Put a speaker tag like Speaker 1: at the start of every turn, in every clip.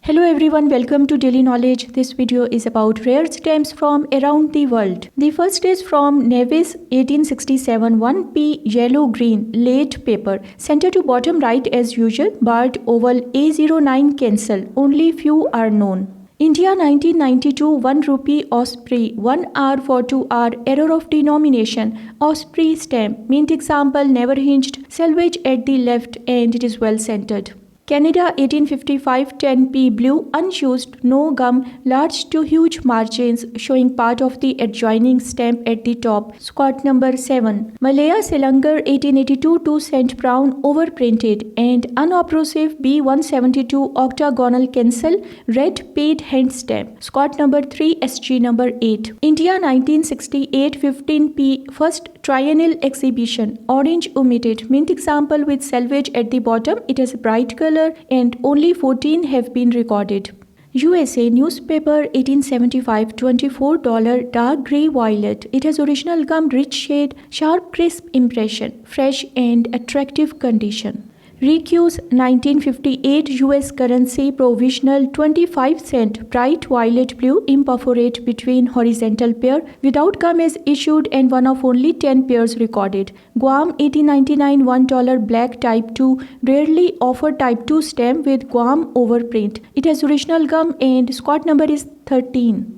Speaker 1: Hello everyone, welcome to Daily Knowledge. This video is about rare stamps from around the world. The first is from Nevis 1867 1p yellow green late paper. Center to bottom right as usual, barred oval A09 cancel. Only few are known. India 1992 1 rupee Osprey 1R for 2R error of denomination Osprey stamp mint example never hinged selvage at the left and it is well centered. Canada 1855 10p blue unused no gum large to huge margins showing part of the adjoining stamp at the top squat number 7. Malaya Selangor 1882 2 cent brown overprinted and unobtrusive B172 octagonal cancel red paid hand stamp squat number 3 SG number 8. India 1968 15p first triennial exhibition orange omitted mint example with selvage at the bottom. It has a bright color and only 14 have been recorded. USA newspaper 1875 $24 dark grey violet. It has original gum rich shade, sharp crisp impression, fresh and attractive condition. Recuse 1958 US currency provisional 25 cent bright violet blue imperforate between horizontal pair without gum as issued and one of only 10 pairs recorded. Guam 1899 $1 black type 2 rarely offered type 2 stamp with Guam overprint. It has original gum and squat number is 13.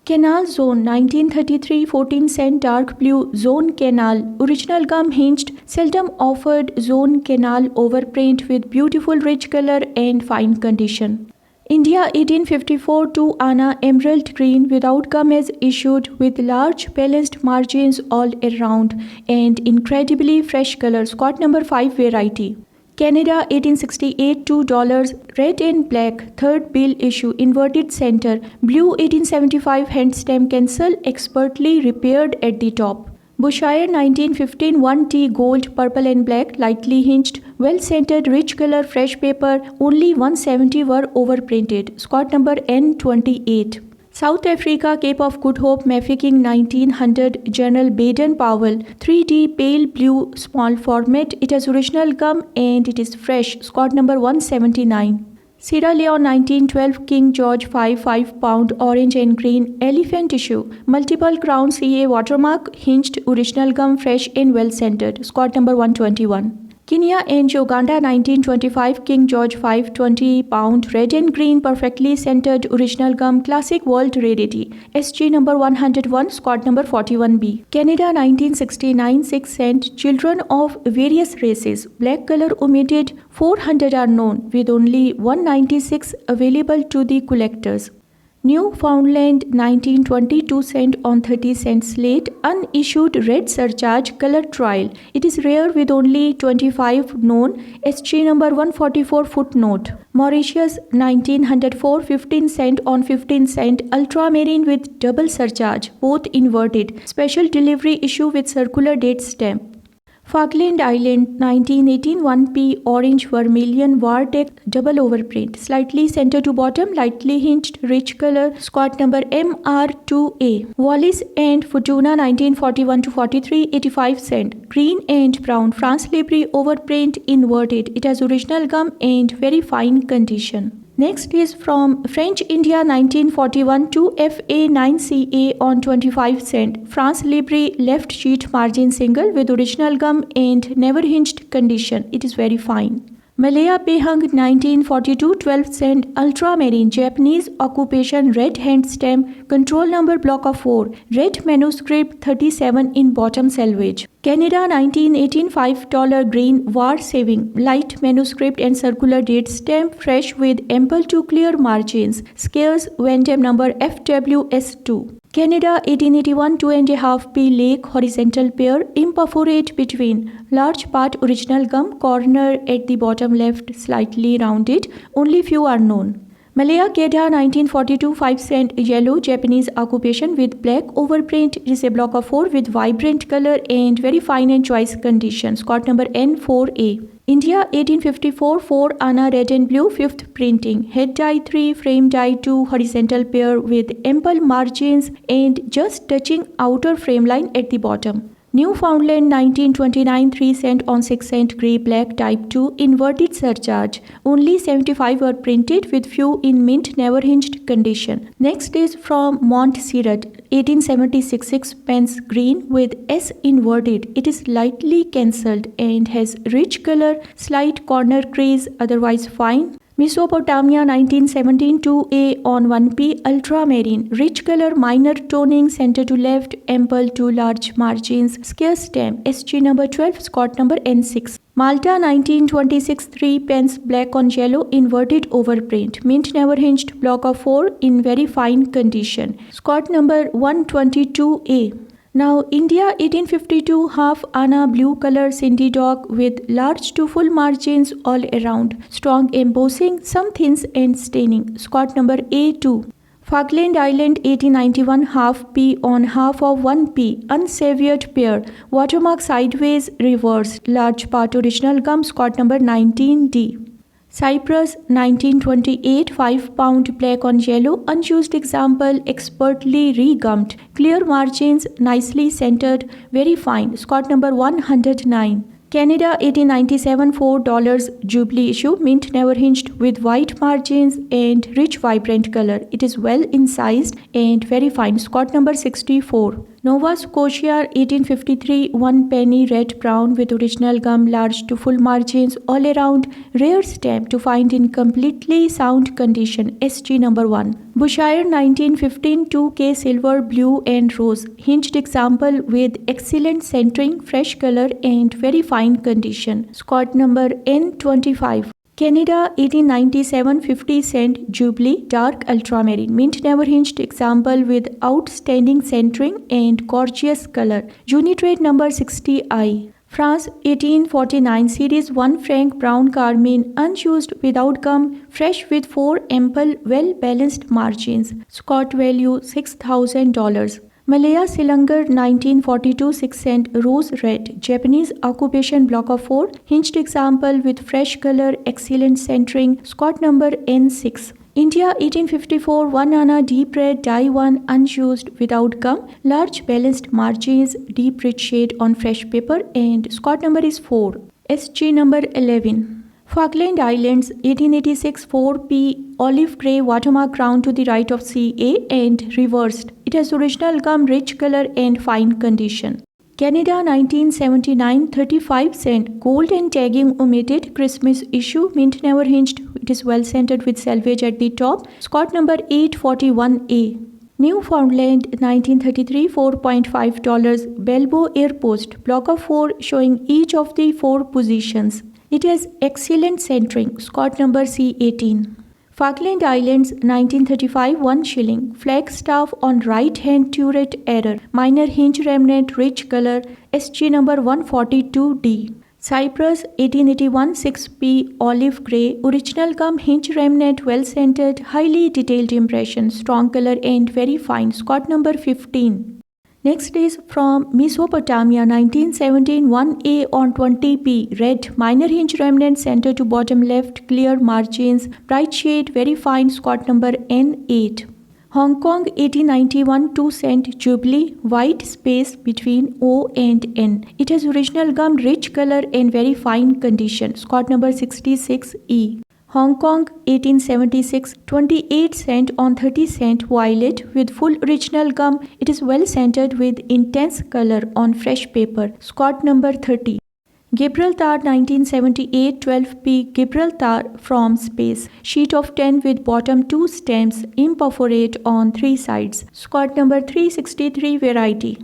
Speaker 1: Canal Zone 1933 14 cent dark blue zone canal original gum hinged seldom offered zone canal overprint with beautiful rich color and fine condition. India 1854 2 Anna emerald green without gum as issued with large balanced margins all around and incredibly fresh color squat number 5 variety. Canada 1868 $2 red and black third bill issue inverted center blue 1875 hand stamp cancel expertly repaired at the top. Bushire 1915 1T gold purple and black lightly hinged well centered rich color fresh paper only 170 were overprinted squat number N28. South Africa Cape of Good Hope Mafeking 1900 General Baden-Powell 3D pale blue small format. It has original gum and it is fresh squat number 179. Sierra Leone 1912 King George V 5 pound orange and green elephant issue multiple crown CA watermark hinged original gum fresh and well centered squat number 121. Kenya and Uganda 1925 King George V 20 pound red and green perfectly centered original gum classic world rarity SG number 101 squat number 41B. Canada 1969 6 cent children of various races black color omitted 400 are known with only 196 available to the collectors. Newfoundland 1922 cent on 30 cent slate unissued red surcharge color trial. It is rare with only 25 known SG number 144 footnote. Mauritius 1904 15 cent on 15 cent ultramarine with double surcharge both inverted special delivery issue with circular date stamp. Falkland Island 1918 1p orange vermilion Vartec double overprint slightly center to bottom lightly hinged rich color squat number MR2A. Wallis and Futuna 1941 to 43 85 cent green and brown France Libre overprint inverted. It has original gum and very fine condition. Next is from French India 1941 to FA9CA on 25 cent. France Libre left sheet margin single with original gum and never hinged condition. It is very fine. Malaya Pehang 1942 12 cent ultramarine Japanese occupation red hand stamp control number block of 4 red manuscript 37 in bottom selvage. Canada 1918 $5 green war saving light manuscript and circular date stamp fresh with ample to clear margins scarce Vendem number FWS2. Canada 1881 2.5p lake horizontal pair imperforate between large part original gum corner at the bottom left slightly rounded only few are known. Malaya Kedah 1942 5 cent yellow Japanese occupation with black overprint. It is a block of 4 with vibrant color and very fine and choice condition squat number N4A. India 1854 4 Anna red and blue 5th printing head die 3 frame die 2 horizontal pair with ample margins and just touching outer frame line at the bottom. Newfoundland 1929 3 cent on 6 cent grey black type 2 inverted surcharge. Only 75 were printed with few in mint never hinged condition. Next is from Montserrat 1876 6 pence green with S inverted. It is lightly cancelled and has rich color, slight corner crease, otherwise fine. Mesopotamia 1917 2A on 1P ultramarine, rich color, minor toning, center to left, ample to large margins, scarce stem, SG number 12, Scott number N6. Malta 1926 3 pence black on yellow inverted overprint, mint never hinged, block of 4 in very fine condition, Scott number 122A. Now India 1852 half Anna blue color Cindy dog with large to full margins all around, strong embossing, some thins and staining, Scott number A2. Falkland Island 1891 half P on half of 1P unsavoured pair, watermark sideways reversed, large part original gum, Scott number 19D. Cyprus 1928 5 pound black on yellow, unused example, expertly regummed, clear margins, nicely centered, very fine, Scott number 109. Canada 1897 $4 Jubilee issue, mint never hinged with white margins and rich vibrant color. It is well incised and very fine, Scott number 64. Nova Scotia 1853 1 penny red brown with original gum, large to full margins all around, rare stamp to find in completely sound condition, SG number 1. Bushire 1915 2K silver blue and rose, hinged example with excellent centering, fresh color and very fine condition, Scott number N25. Canada 1897 50 cent Jubilee dark ultramarine, mint never hinged example with outstanding centering and gorgeous color, Unitrade number 60I. France 1849 series 1 franc brown carmine, unused without gum, fresh with 4 ample well balanced margins, Scott value $6,000. Malaya Silangar 1942 6 cent rose red, Japanese occupation block of 4, hinged example with fresh color, excellent centering, Scott number N6. India 1854 1 Anna deep red dye 1 unused without gum, large balanced margins, deep rich shade on fresh paper and Scott number is 4. SG number 11. Falkland Islands 1886 4P olive grey watermark crown to the right of CA and reversed. It has original gum, rich color and fine condition. Canada 1979 35 cent gold and tagging omitted Christmas issue, mint never hinged. It is well centered with selvage at the top, Scott number 841A. Newfoundland 1933 $4.5 Belbo Air Post block of 4 showing each of the 4 positions. It has excellent centering, Scott number C18. Falkland Islands 1935 1 shilling, Flagstaff on right hand turret error, minor hinge remnant, rich color, SG number 142D. Cyprus 1881 6P olive grey, original gum, hinge remnant, well centered, highly detailed impression, strong color and very fine, Scott number 15. Next is from Mesopotamia 1917 1A on 20P red, minor hinge remnant, center to bottom left, clear margins, bright shade, very fine, Scott number N8. Hong Kong 1891 2 cent Jubilee, white space between O and N. It has original gum, rich color and very fine condition, Scott number 66E. Hong Kong 1876 28 cent on 30 cent violet with full original gum. It is well centered with intense color on fresh paper, Scott number 30. Gibraltar 1978 12P Gibraltar from space, sheet of 10 with bottom 2 stems, imperforate on 3 sides, Scott number 363 variety.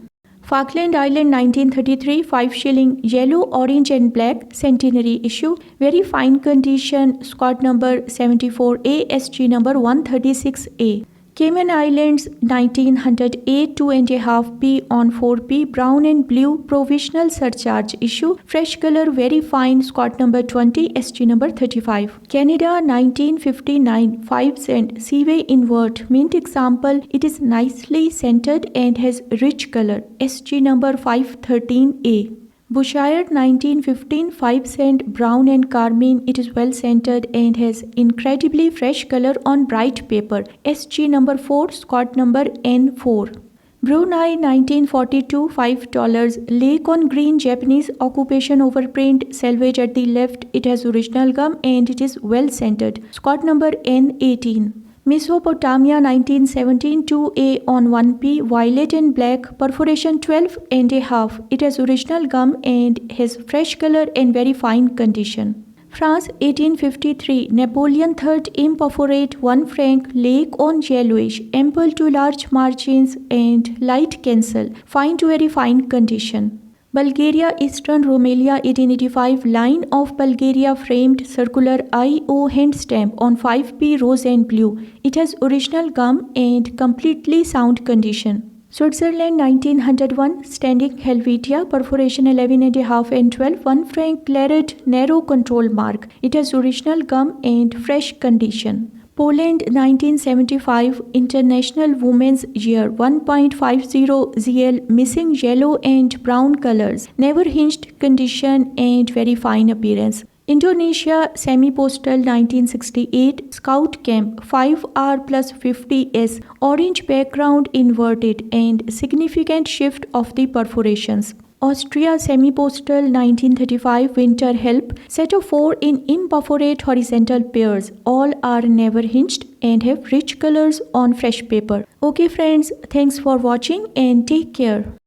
Speaker 1: Falkland Island 1933 5 shilling yellow, orange and black centenary issue, very fine condition, Scott number 74A, SG number 136A. Cayman Islands 1908 2.5P on 4P brown and blue provisional surcharge issue, fresh color, very fine, Scott number 20, SG number 35. Canada 1959 5 cent Seaway invert, mint example, it is nicely centered and has rich color, SG number 513A. Bushire 1915 5 cent brown and carmine, it is well centered and has incredibly fresh color on bright paper, SG number 4, Scott number N4. Brunei 1942 $5 Lake on green Japanese occupation overprint salvage at the left. It has original gum and it is well scented. Scott number N18. Mesopotamia 1917 2A on 1P violet and black perforation 12 and a half. It has original gum and has fresh color and very fine condition. France 1853 Napoleon III imperforate 1 franc lake on yellowish, ample to large margins and light cancel, fine to very fine condition. Bulgaria Eastern Rumelia 1885 line of Bulgaria framed circular IO hand stamp on 5P rose and blue. It has original gum and completely sound condition. Switzerland 1901 standing Helvetia perforation 11.5 and 12 1 franc claret narrow control mark. It has original gum and fresh condition. Poland 1975 International Women's Year 1.50 ZL missing yellow and brown colors, never hinged condition and very fine appearance. Indonesia Semi-Postal 1968 Scout Camp 5R plus 50S orange background inverted and significant shift of the perforations. Austria Semi-Postal 1935 Winter Help set of 4 in imperforate horizontal pairs. All are never hinged and have rich colors on fresh paper. Okay friends, thanks for watching and take care.